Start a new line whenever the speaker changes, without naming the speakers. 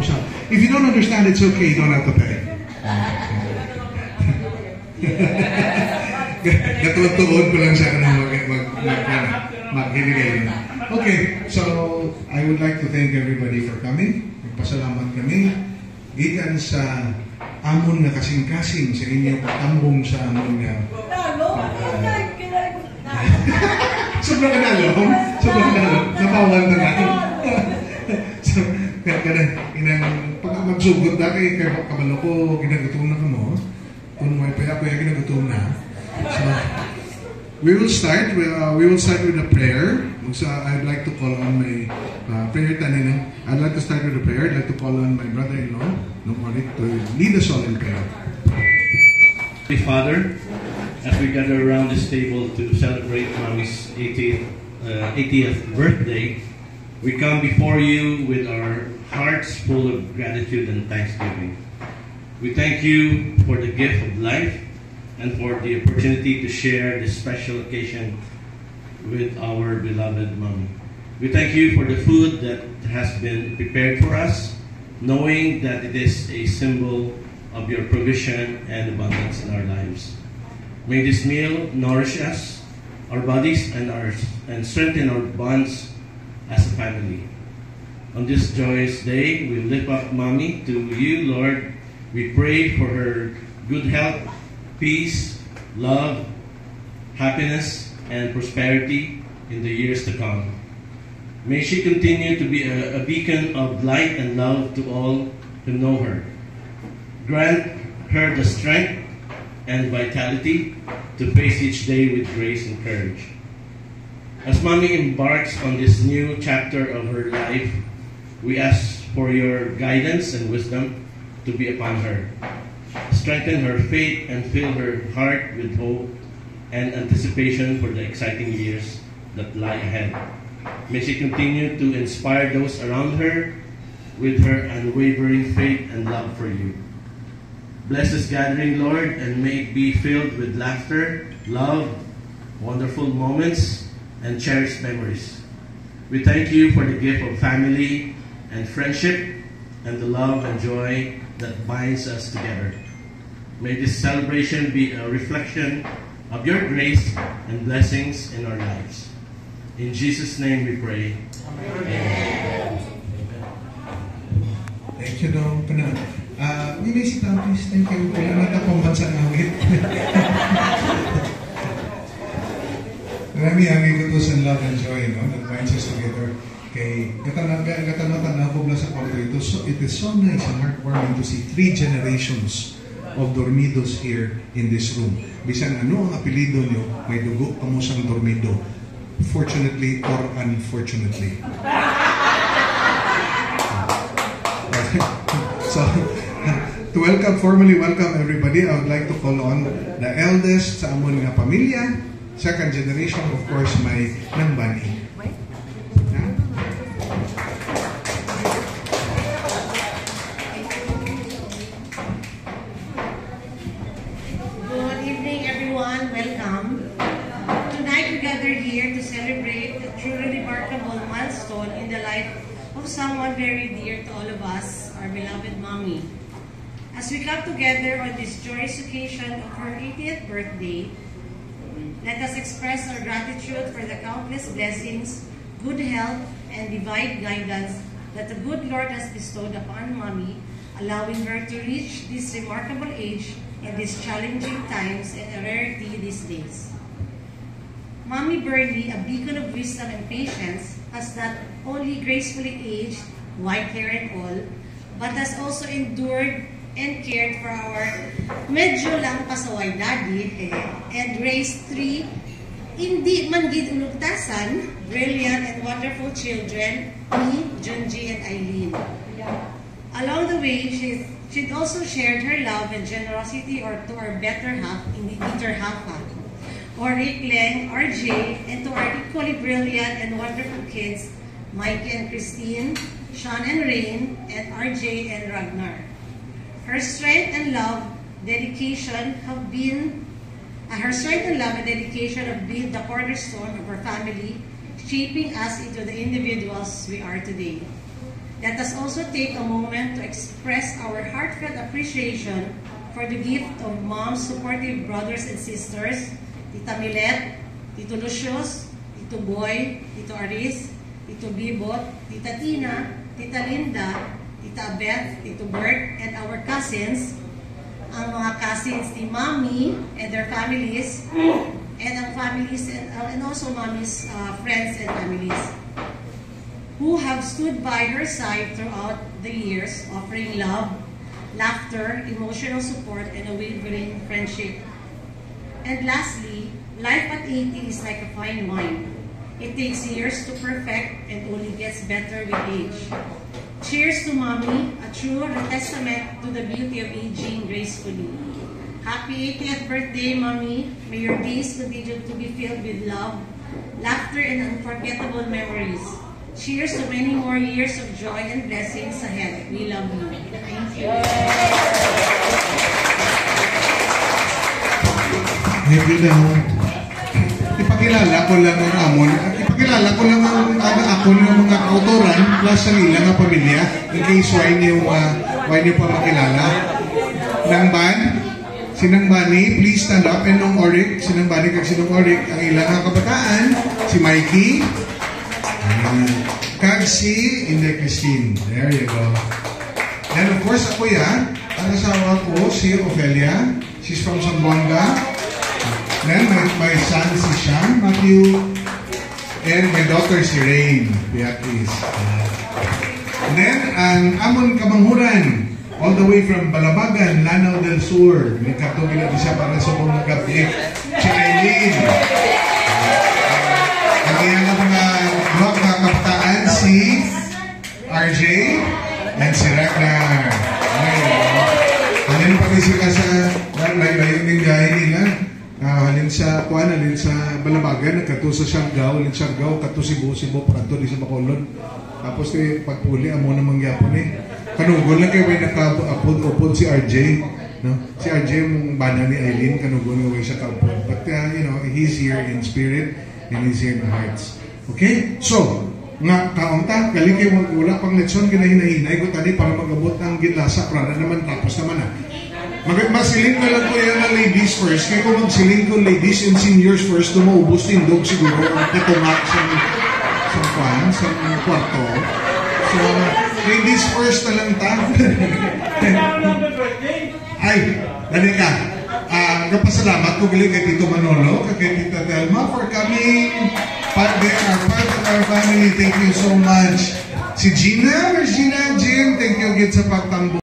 mo siya. If you don't understand, it's okay. You don't have to pay. Katuwad-tuwad ko lang siya maghiligay. Okay, so I would like to thank everybody for coming. Magpasalamat kami. Gikan sa amon nga kasing-kasing sa inyo patambong sa amon nga. Sobrang kanalo. Napawan na natin. So, pag magsugod na kay kabalo ko, ginagutom na ka mo. Kung may paya ko, ginagutom na. So, we will start with a prayer. So, I'd like to call on my prayer tanin. I'd like to start with a prayer. I'd like to call on my brother-in-law, Nomarik, to lead us all in prayer.
Father, as we gather around this table to celebrate Mommy's 80th birthday, we come before you with our hearts full of gratitude and thanksgiving. We thank you for the gift of life and for the opportunity to share this special occasion with our beloved Mommy. We thank you for the food that has been prepared for us, knowing that it is a symbol of your provision and abundance in our lives. May this meal nourish us, our bodies, and strengthen our bonds as a family. On this joyous day, we lift up Mommy to you, Lord. We pray for her good health, peace, love, happiness, and prosperity in the years to come. May she continue to be a beacon of light and love to all who know her. Grant her the strength and vitality to face each day with grace and courage. As Mommy embarks on this new chapter of her life, we ask for your guidance and wisdom to be upon her. Strengthen her faith and fill her heart with hope and anticipation for the exciting years that lie ahead. May she continue to inspire those around her with her unwavering faith and love for you. Bless this gathering, Lord, and may it be filled with laughter, love, wonderful moments, and cherished memories. We thank you for the gift of family and friendship and the love and joy that binds us together. May this celebration be a reflection of your grace and blessings in our lives. In Jesus' name we pray. Amen.
Thank you, Dong. May sit down, please. Thank you. Wala na akong bansa ng hangit. Marami ang ikutusan love and joy, no? That binds us together. Kay katanatan na ako sa kwarto ito. So it is so nice and heartwarming to see 3 generations of dormidos here in this room. Bisan ano ang apelido nyo, may dugo pa mo siyang dormido. Fortunately or unfortunately. So, to formally welcome everybody, I would like to call on the eldest sa amon nga pamilya, second generation, of course, may nangbani.
Good evening, everyone. Welcome. Tonight we gather here to celebrate a truly remarkable milestone in the life of someone very dear to all of us, our beloved Mommy. As we come together on this joyous occasion of her 80th birthday, let us express our gratitude for the countless blessings, good health, and divine guidance that the good Lord has bestowed upon Mommy, allowing her to reach this remarkable age in these challenging times and a rarity these days. Mommy Bernie, a beacon of wisdom and patience, has not only gracefully aged, white hair and all, but has also endured and cared for our medyo lang pasaway daddy and raised 3 hindi man gid unugtasan, brilliant and wonderful children, me, Junji, and Eileen. Along the way, she'd also shared her love and generosity to our better half, in the inner half, or Rick Leng, RJ, and to our equally brilliant and wonderful kids, Mike and Christine, Sean and Rain, and RJ and Ragnar. Her strength and love, dedication have been the cornerstone of our family, shaping us into the individuals we are today. let us also take a moment to express our heartfelt appreciation for the gift of Mom's supportive brothers and sisters, Tita Milet, Tito Lucius, Tito Boy, Tito Aris, Tito Bibot, Tita Tina, Tita Linda, Tita Beth, Tito Bert, and our cousins, ang mga cousins ni Mommy and their families, and ang families, and also Mommy's friends and families, who have stood by her side throughout the years, offering love, laughter, emotional support, and unwavering friendship. And lastly, life at 80 is like a fine wine. It takes years to perfect and only gets better with age. Cheers to Mommy, a true testament to the beauty of aging gracefully. Happy 80th birthday, Mommy. May your days continue to be filled with love, laughter, and unforgettable memories. Cheers to many more years of joy and blessings ahead. We love you. Thank you.
Maybe daw, ipakilala ko lang ang amon, ipakilala ko lang ang ako ng mga autoran plus ang ilang nga pamilya in case why niyo pa makilala. Nang ban, sinang bani, please stand up, and nung orik, sinang bani kag sinong orik, ang ilang nga kabataan, si Mikey, kag si Inday Christine. There you go. And of course, ako yan, ang asawa ko, si Ophelia, she's from Zamboanga. Then my son si Sean Matthew, and my daughter si Rain Beatrice. And then ang amon kamanghuran all the way from Balabagan, Lanao del Sur, may katugila siya para sa mga gabi, si Eileen. Ang iyang mga blog na kapitaan si RJ and si Ragnar. Ano pati sila sa layo-layo ng gahe nila. Halin sa kuan, halin sa Balabagan, nagkato sa Siargao, halin Siargao, kato Cebu, pagkato di sa Bacolod. Tapos pagpuli, amo na mangyapon Kanugol lang kayo may nakaupod si RJ. No? Si RJ yung bana ni Eileen, kanugol nga way siya kaupod. But he's here in spirit and he's here in our hearts. Okay? So, nga kaunta, galing kayo wala pang lechon, kinahinahinay ko tani para magabot ang ginlasa, para naman tapos naman Masiling ko lang po yan ng ladies first. Kaya kung magsiling ko ladies and seniors first, maubos tindog siguro ang pitumak sa kwarto. So, ladies first na lang ta. Ay, dali ka. Kapasalamat ko galing kay Tito Manolo, kay Tita Delma for coming. Part of our family. Thank you so much. Si Gina, where's Gina? Jim, thank you again sa pagtambo.